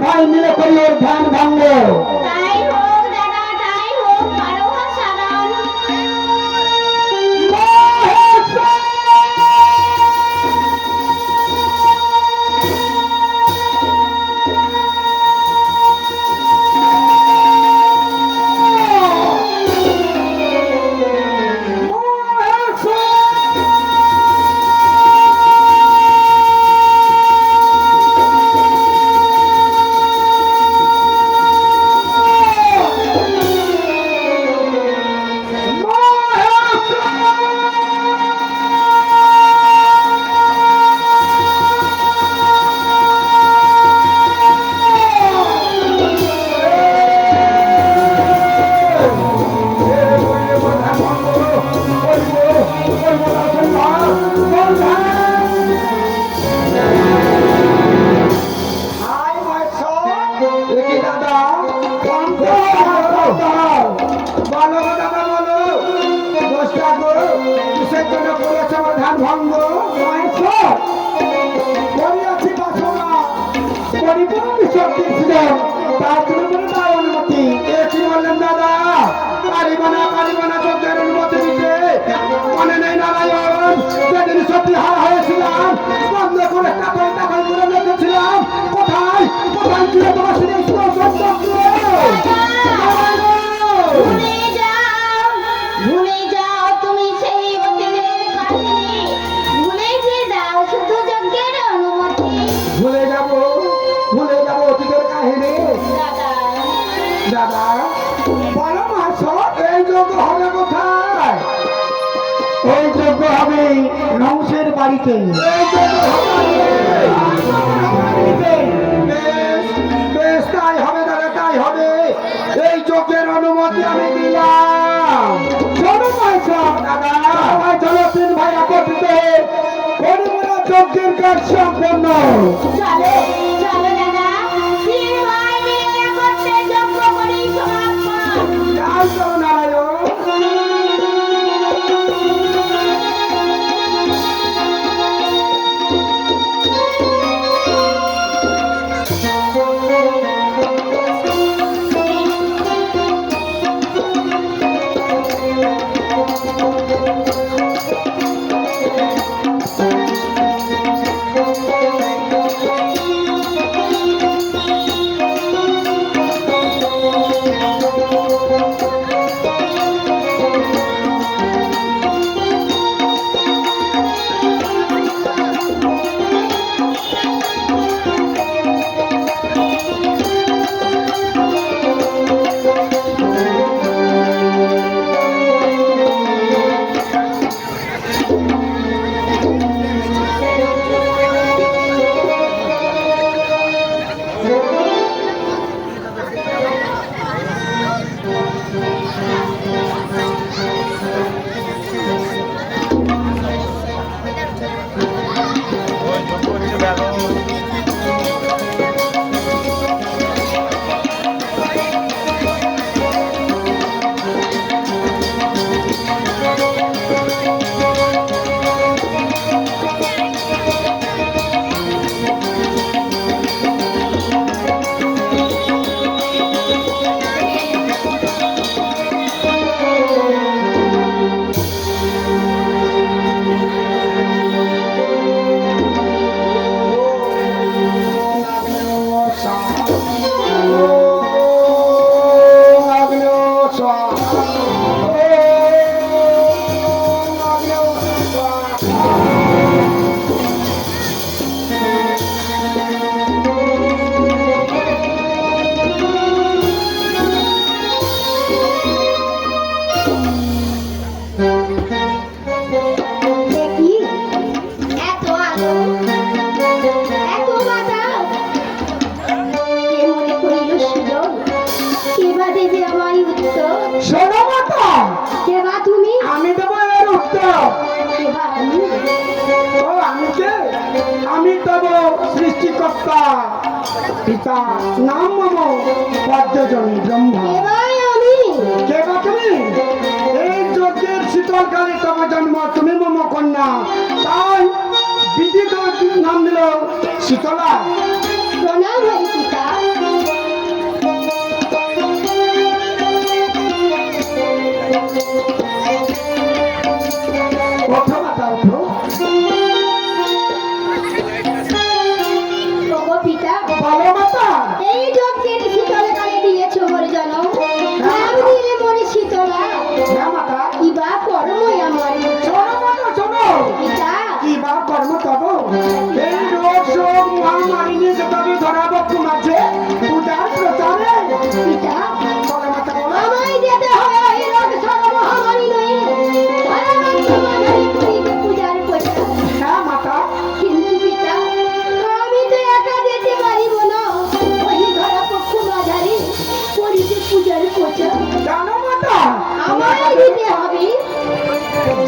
ভাই মিলে করি ওর ধ্যান ভঙ্গ। তাই হোক দাদা, তাই হোক, পারো সারান। ভুলে যাও তুমি সেই অতীতের কাহিনী, ভুলে যে দাও শুধু যজ্ঞের অনুমতি। ভুলে যাব অতীতের কাহিনী। দাদা দাদা বলো মাছ, এই যজ্ঞ হবে কোথায়? এই যজ্ঞ হবে নংসের বাড়িতে। বেশ তাই হবে দাদা, তাই হবে। এই যজ্ঞের অনুমতি আমি দিলাম। চলো মাছ দাদা, সবাই চলো, তিন ভাই একত্রিত যজ্ঞের কাজ সম্পন্ন। চলো চলো দাদা, তিন ভাই মিলে একত্রে যজ্ঞ করি সমাপন। জয় জয় নারায়ণ। সৃষ্টিকর্তা পিতা নাম মম পদ্মজন ব্রহ্মা। কে বা তুমি? এই যজ্ঞের শীতলকালে তব জন্ম, তুমি মম কন্যা, তাই বিদিত নাম দিল শীতলা। প্রণাম হরি পিতা। যেতে হবে ধরাবক্ষ মাঝে পূজার প্রচারে। পিতা বলো মাতা বলো। আমায় যেতে হবে ওই রোগ সর্ব মহামারী নয় পূজার প্রচার। হ্যাঁ মাতা। কিন্তু পিতা আমি তো একা যেতে পারিব না ওই ধরা পক্ষ মাঝারি করিতে পূজার প্রচার। জানো মাতা আমায় দিতে হবে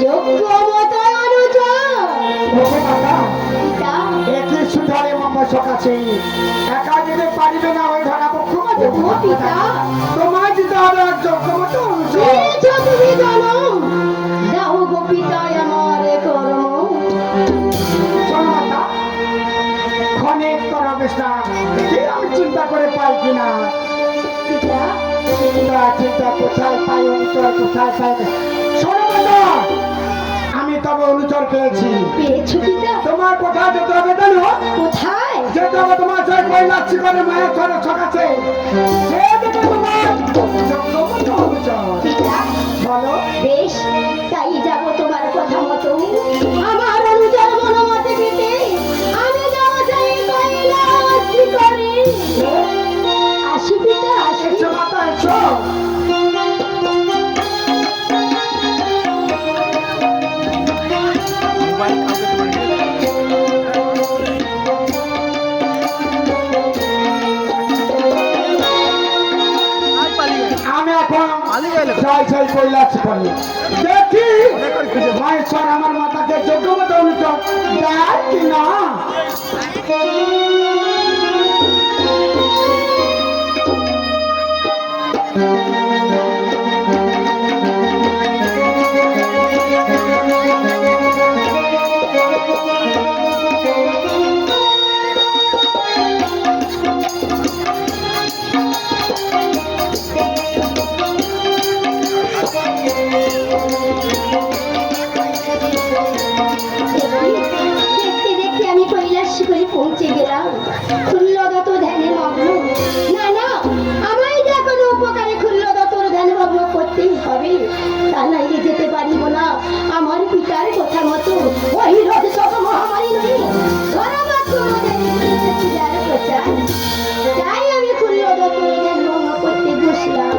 যোগ্য মতো অনুযায়ী। ওগো মাতা পিতা একই সুধারে মামা সকাছে একা যেতে পারিবে না ওই ধরাবক্ষ মাঝে। ও পিতা তোমার যেতে হবে এক যোগ্য মতো অনুচর। পেয়েছ তুমি জানো দাও গো পিতায় আমার কর্ম। শোনো মাতা ক্ষণিক করাবে না কি আমি চিন্তা করে পাই কিনা। পিতা চিন্তা কোথায় পাই অনুচর কোথায় পাই না। শোনো মাতা আমি তবে অনুচর পেয়েছি। পেয়েছো পিতা তোমার কোথায় যেতে হবে জানো? কোথায়? যেতে হবে তোমার সেই কৈলাসী করে মায়ের ঘরে ছকাছে সে দেবে তোমার যোগ্য মতো অনুচর। পিতা বলো বেশ তাই যাব তোমার কথা মতো। আমার অনুযার মনোমতে পেতে আমি যাবো চাই কৈলাসী করে। আসি পিতা আসি। এসো মাতা এসো। আমি এখন জয় জয় কৈলাস করি দেখি মায়েশ্বর আমার মাতাকে যোগ্য মতো অনুচর দেয় কি না। দেখতে দেখতে আমি কৈলাসী করে পৌঁছে গেলাম। খুল্লদত ধ্যানে মগ্ন। না না আমায় যে কোনো উপকারে খুল্লদতর ধ্যানে মগ্ন করতেই হবে। তা নাইলে যেতে পারিব না আমার পিতার কথা মতো ওই রোগ সব মহামারী নয় ধরামাত্র পূজার প্রচার। তাই আমি খুল্লদতর ধ্যান মগ্ন করতে বসলাম।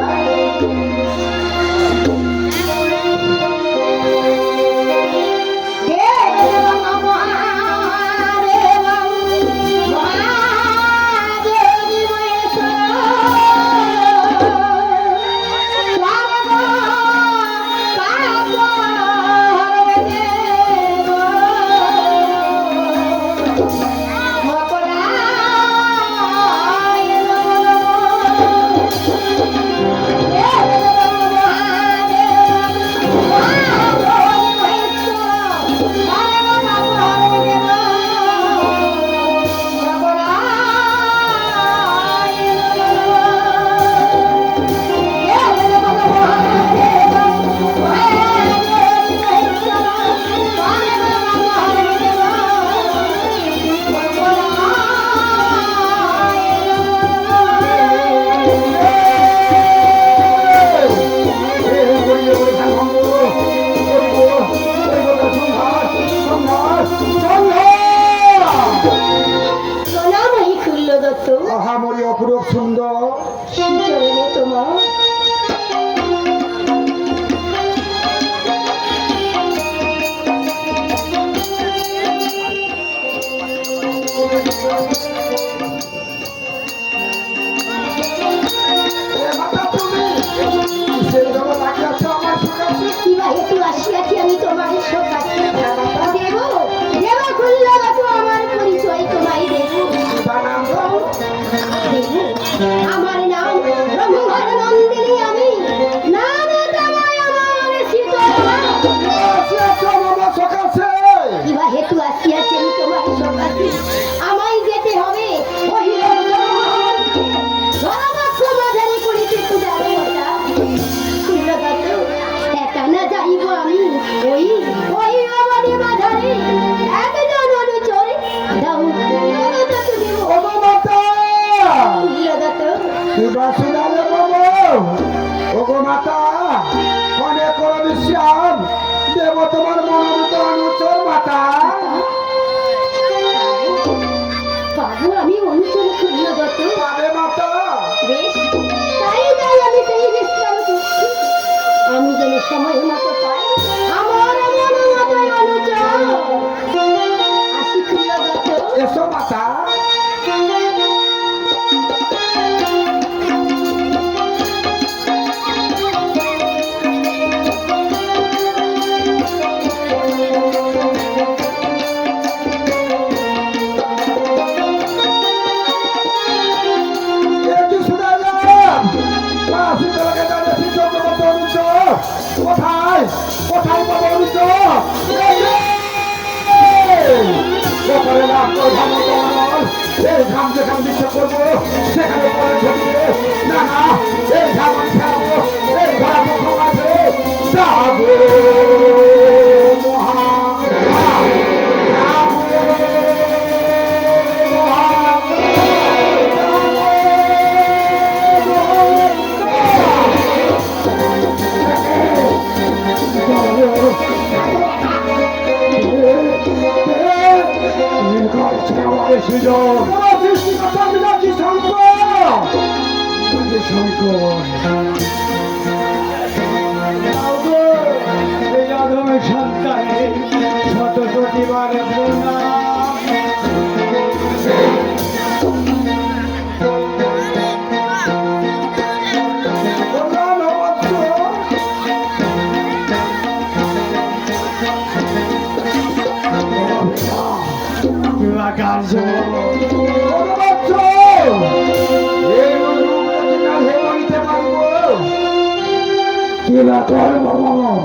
মহামরি অপরূপ সুন্দর চরণে তোমার কিবা হেতু আসিয়াছি আমি তোমার সকালে দেব দেব খুল্লদত আমার পরিচয় তোমায় দেব। আমার নাম ব্রহ্মঘর নন্দিনী আমি নাম তোমায় আমার শীতলা। কিবা হেতু আসিয়াছি আমি তোমার সকালে আমায় যেতে হবে ওই ধরাবাক্ষ মাঝারি করিতে পূজার কথা। খুল্লদত একা না যাইব আমি ওই ওই অবধি মাঝারি একজন অনুচর দাও খুল্লদত তুমি খুল্লদত দেব তোমার মনোনীত অনুচর মাতা। পাগল আমি অনুচর খুলল দত্ত। পাবে মাতা। বেশ, তাই আমি সেই বিশ্রাম করছি। আমি যেন সময় মতো পাই আমার মনের মতোই অনুচর। আসি খুলল দত্ত। এসো মাতা। কোথায় কোথায় পাবো এই ঘাম যেখানে দিচ্ছে করবো সেখানে পরে ঢুকবে না না এই ঘাম আমি খেলাবো এই ঘোড়া পক্ষ আছে যাবো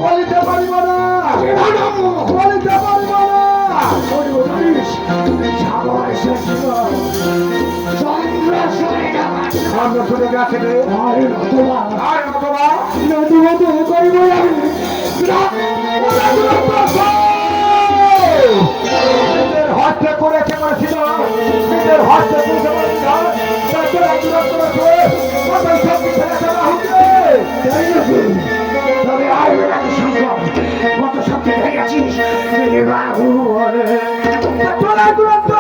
বলিতে পারিব না বলিতে পারিব না শুনে গেছে রে আর নতুবা নদী করিব নিজের হস্তে করেছে করেছিল নিজের হস্তে করেছে তবে আর কত সত্যি হয়ে গেছিস তোরা দুরন্ত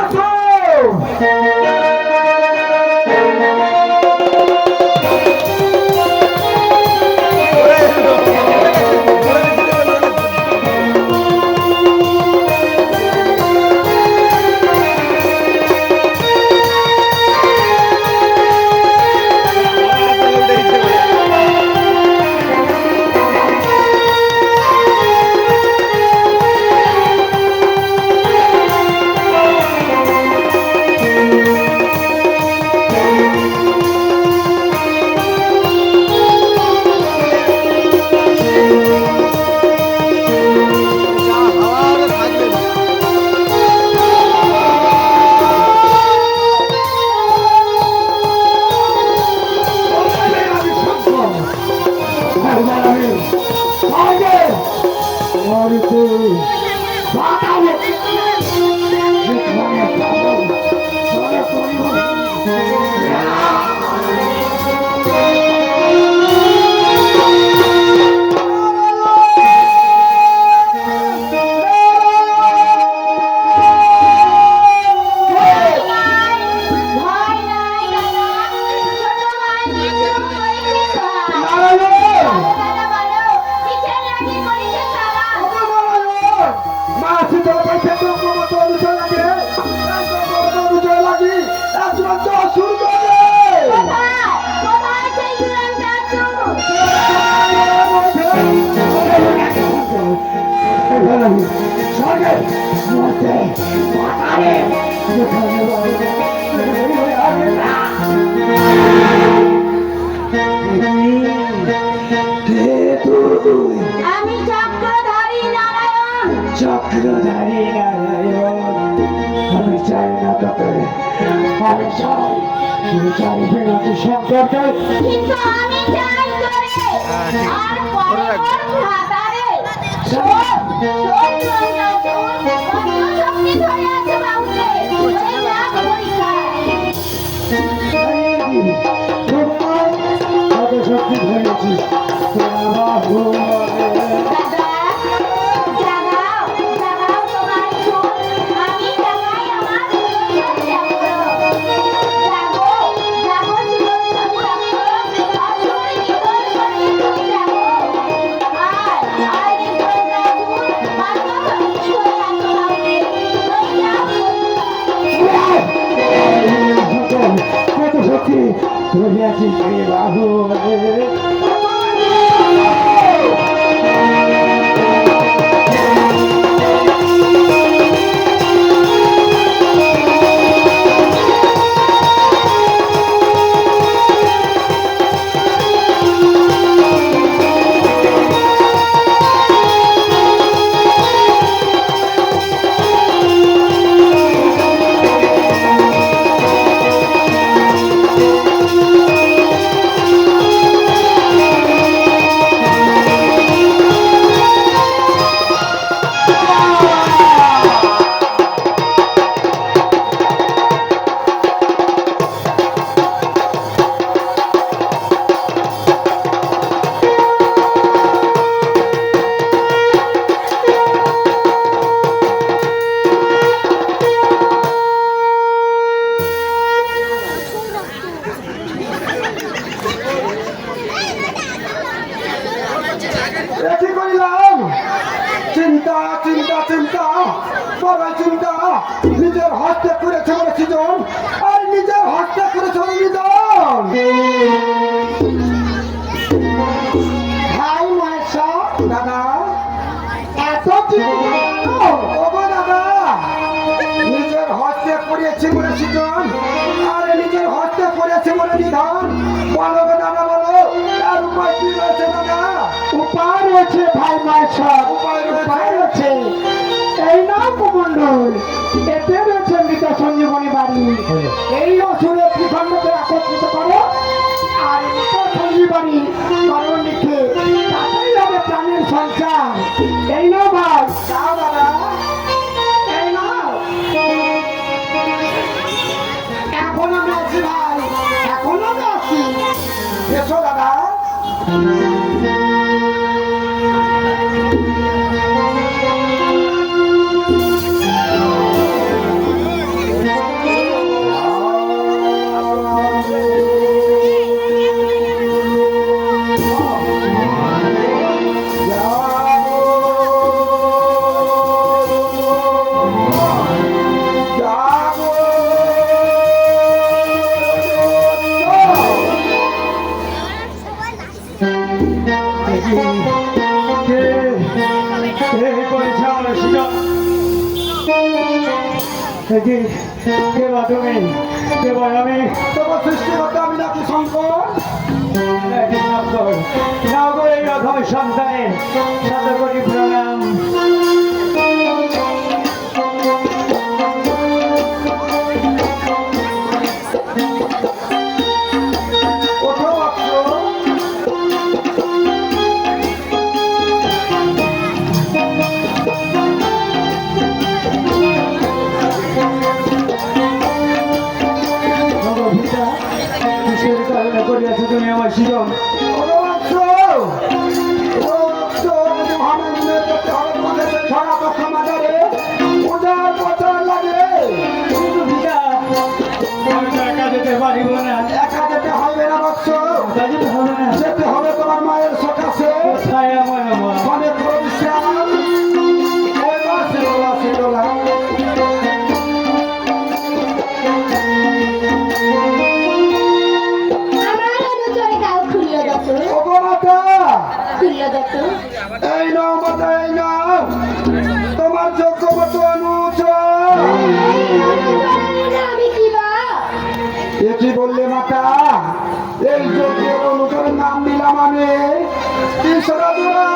আমি চক্রধারী নারায়ণ। চক্রধারী নারায়ণ আমি চাই না তোকে আমি চাই তুমি চাই বিরোধী শঙ্করকে কিন্তু আমি চাই করে আর পরে ওর ভাতারে শক্তি ধরে আছে বাউকে ওই না পরীক্ষা কত শক্তি ধরেছি রহিয়াছি রে বাহু কি করিলাম চিন্তা চিন্তা চিন্তা বড় চিন্তা নিজের হস্তে করেছে বলে সৃজন আর নিজের হস্তে করেছে বলে নিধন ভাই মহেশা দাদা এত চিন্তা দাদা নিজের হস্তে করেছে বলে সৃজন আর নিজের হস্তে করেছে বলে নিধন বলো গো দাদা বলো তার উপায় কি রয়েছে দাদা উপায় রয়েছে ভাই মহেশা উপায় রয়েছে এই নাও কুমন্ডল এতে রয়েছে মৃত সঞ্জীবনী বাড়ি এই অসুরে ত্রিখণ্ডকে একত্রিত করো আর মৃত সঞ্জীবনী করণ লিখে তাতেই হবে প্রাণের সঞ্চার এই নাও ভাই যাও দাদা এই নাও এখন আমি আছি ভাই এখন আমি আছি এসো দাদা সন্তানের শতকোটি প্রণাম করিয়াছো তুমি আমার শিরম যেতে হবে তোমার মায়ের সকাশে অনেক পরিশ্রম এই নাও মাতা এই নাও তোমার যোগ্য মতো কি বললে মাতা এই যোগ্যের অনুচরের নাম দিলাম আমি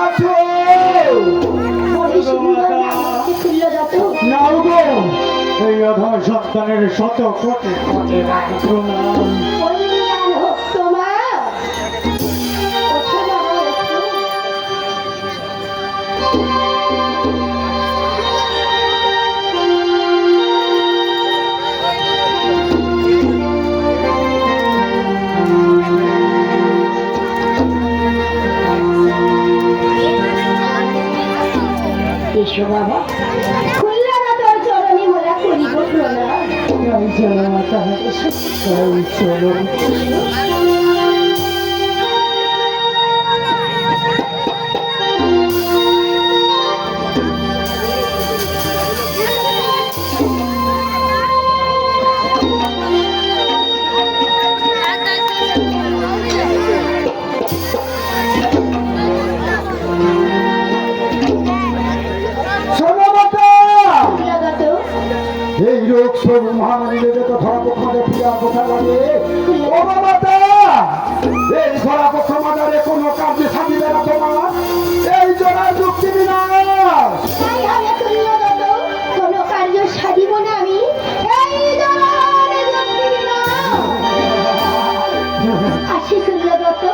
আছে নাও গো এই অধম সন্তানের শত কোটি কোটি প্রণাম এসো বাবা খুললা না তোর চরণে মোলা করিব প্রণাম চলো মাতা চলো প্রভু মহামারী লেগে তো ধরা পক্ষ মাঝে পূজা কোথায় লাগে ও বাবা এই ধরা পক্ষ মাঝারে কোনো কাজে থাকিবে না তোমার এই জোড়া যুক্তি বিনাশ তাই হবে কুল্লদত, কোনো কার্য সাধিব না আমি এই জলারে যুক্তি বিনাশ। আসি কুল্লদত,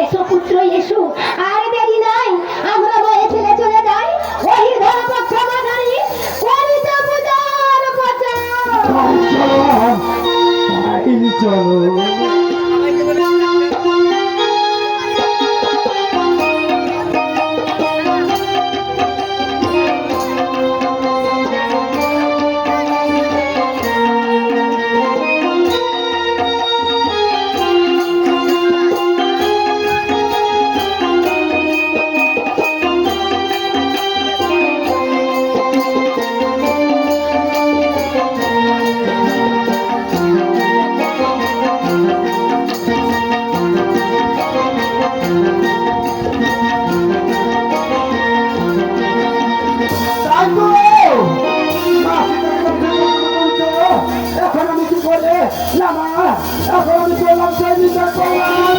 এসো পুত্র এসো, আর দেরি নাই, আমরা বয়ে ছেলে চলে যাই ওই ধর্মপক্ষ মাঝারি করিতে পূজার প্রচার। চলো এখন আমি কি করে না মা এখন আমি চললাম সেই বিচার করলাম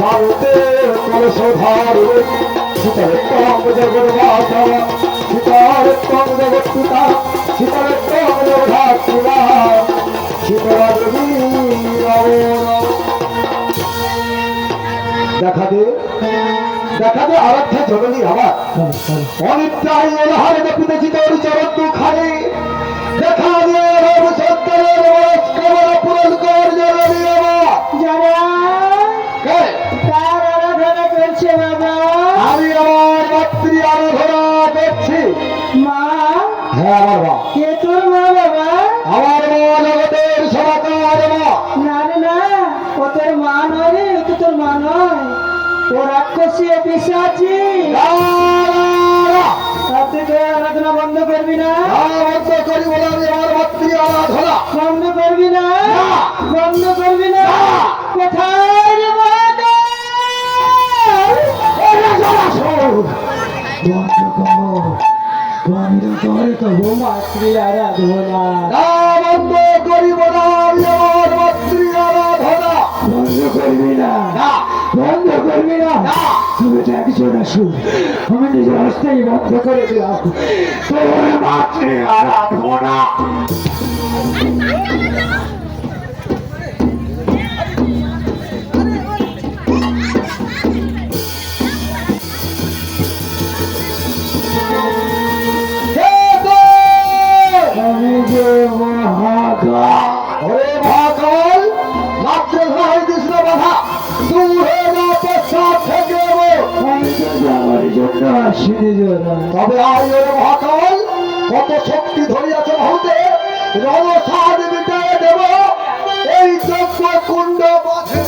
ভারতের কলসধার সীতারত্তম জগন্মাতা সীতারত্তম জগৎপিতা সীতারত্তম জগধাত্রীরা সীতাদেবী দেখা দে আরাধ্যা জননী আমার অনিত্যাই এলাহারে দেখিতেছি তোর চরণ দুখানে দেখা দিয়ে রব সত্তরের নমস্কার পুরস্কার জননী আমার কার আরাধনা করছে বাবা? আমি আমার মাতৃ আরাধনা করছি। মা? হ্যাঁ আমার মা। কে তোর মা বাবা? আমার মা জগতের সমাকার মা। না রে না, ও তোর মা নয় রে, ও তো তোর মা নয়, ও রাক্ষসী পিশাচী। তুই তো আরাধনা বন্ধ করবি না? বন্ধ করি বলে আমি আমার মাতৃ আরাধনা বন্ধ করবি না? বন্ধ করবি না? কোথায় রে মাতৃ আরাধনা বন্ধ করিব না আমি আমার মাতৃ আরাধনা বন্ধ করবি না? বন্ধ করবি না? তুমি তো একজন আসুন, আমি নিজের হস্তেই বন্ধ করে দিলাম তোর মাতৃ আরাধনা। আমি যে ওরে মহাকাল মাত্র কৃষ্ণ বাধা দূরে না পশ্চাৎ থেকে আমার জন্য আসিনি জোড়া। তবে আই ওরে মহাকাল কত শক্তি ধরিয়াছ হতে রণসাদ মিটাইয়া দেব এই যজ্ঞ কুণ্ড পথে।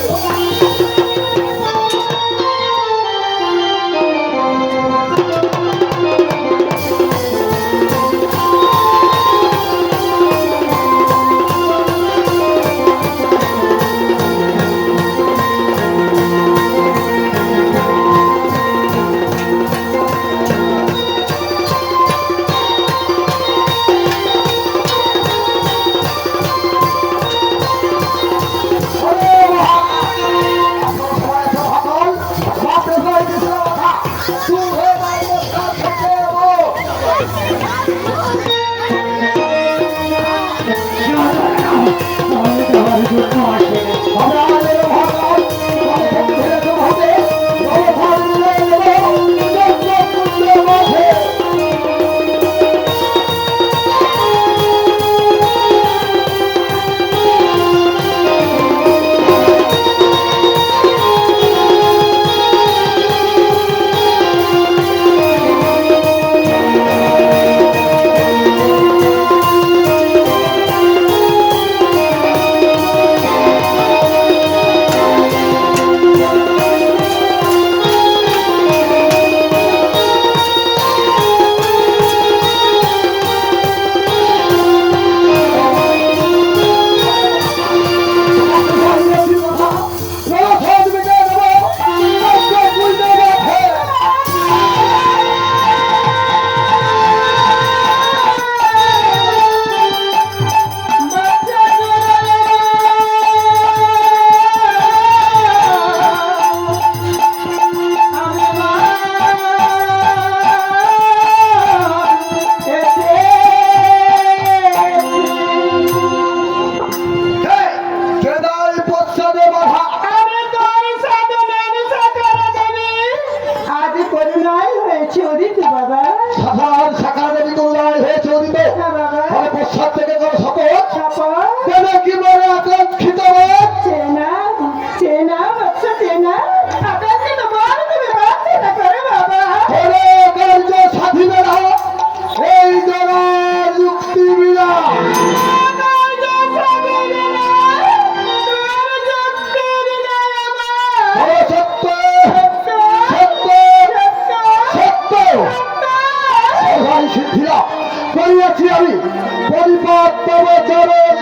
হ্যাঁ বাবা। তাহলে পশ্চাৎ থেকে করো শপথ শপথ। দেবে কি মনে আকাঙ্ক্ষিত বোধ চেনা চেনা বাচ্চা চেনা আকাঙ্ক্ষিত বল তুমি বাচ্চা না করে বাবা। করে কার্য স্বাধীনতা এই জনার যুক্তি বিনা সত্য সত্য সত্য সভাই সিদ্ধিরা করিয়াছি আমি পরিপাত তব চরণ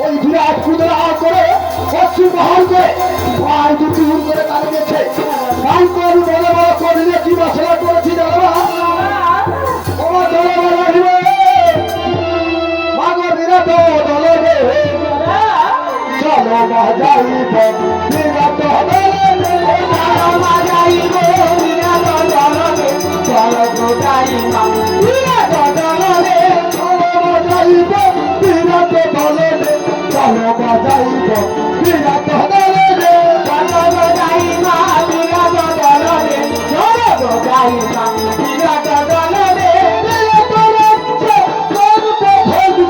ওই বিরাট কুদরা করে পশ্চিম বহন করে ভাই দুটি হুন করে তারা গেছে তাই করে বড় বড় করলে কি মশলা করেছি জানো ও জনগণ আসবে মাগো বিরাট দলবে চলো বাজাইব বিরাট দলবে চলো বাজাইব বিরাট দলবে চলো বাজাইব বিরাট দলবে চলো বাজাইব বিরাট দলবে চলো বাজাইব বিরাট দলবে চলো বাজাইব বিরাট দলবে চলো বাজাইব বিরাট দলবে বিরাট দলবে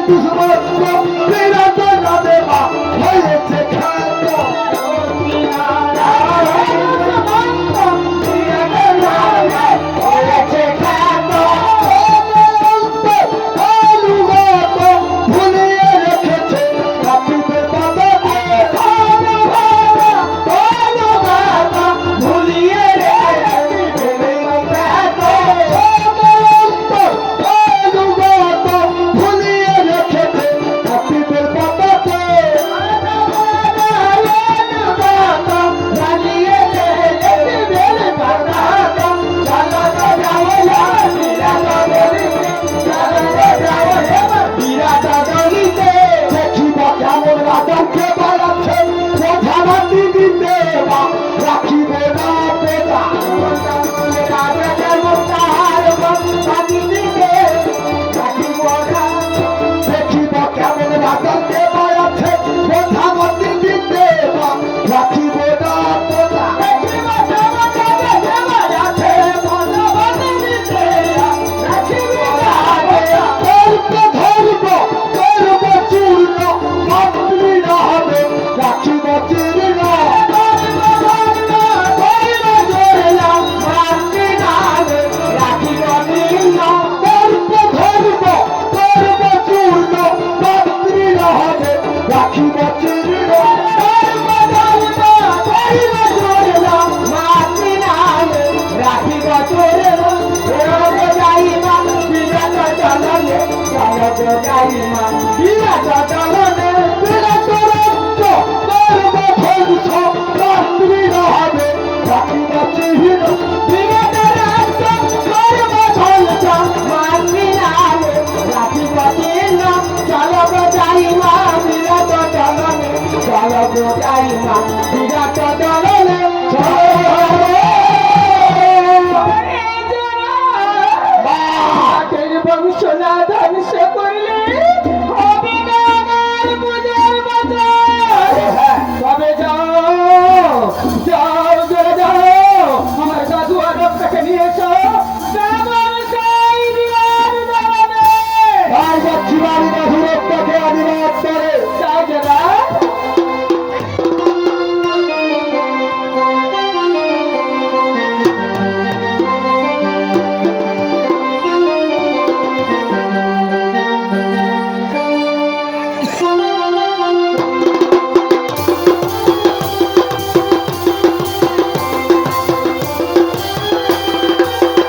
দুশ্মন বিরাট নামে মা হয়েছে খ্যাত হয়েছে খ্যাত। অনুগত ভুলিয়ে রেখেছে কাপিদের বাবাকে ভুলিয়ে রেখেছে খ্যাত। অনুগত ভুলিয়ে রেখেছে কাপিদের বাবাকে দেখিব কেমন রাজাকে বাড়াচ্ছে প্রধানমন্ত্রী দিতে রাখিব না পেটা দেখিব কেমন রাজাকে বাড়াচ্ছে প্রধানমন্ত্রী দিতে রাখিব না পেটা ধর্ম ধর্ম চূর্ণ মন্ত্রী না হবে রাখিব চীর্ণ ধর্ম ধর্ম ধর্ম চূর্ণ মন্ত্রী না হবে রাখিব চীর্ণ বিরাট রাজ্য ধর্ম ধ্বংস মন্ত্রী না হবে রাখিব চীর্ণ বিরাট দলনে বংশনাথ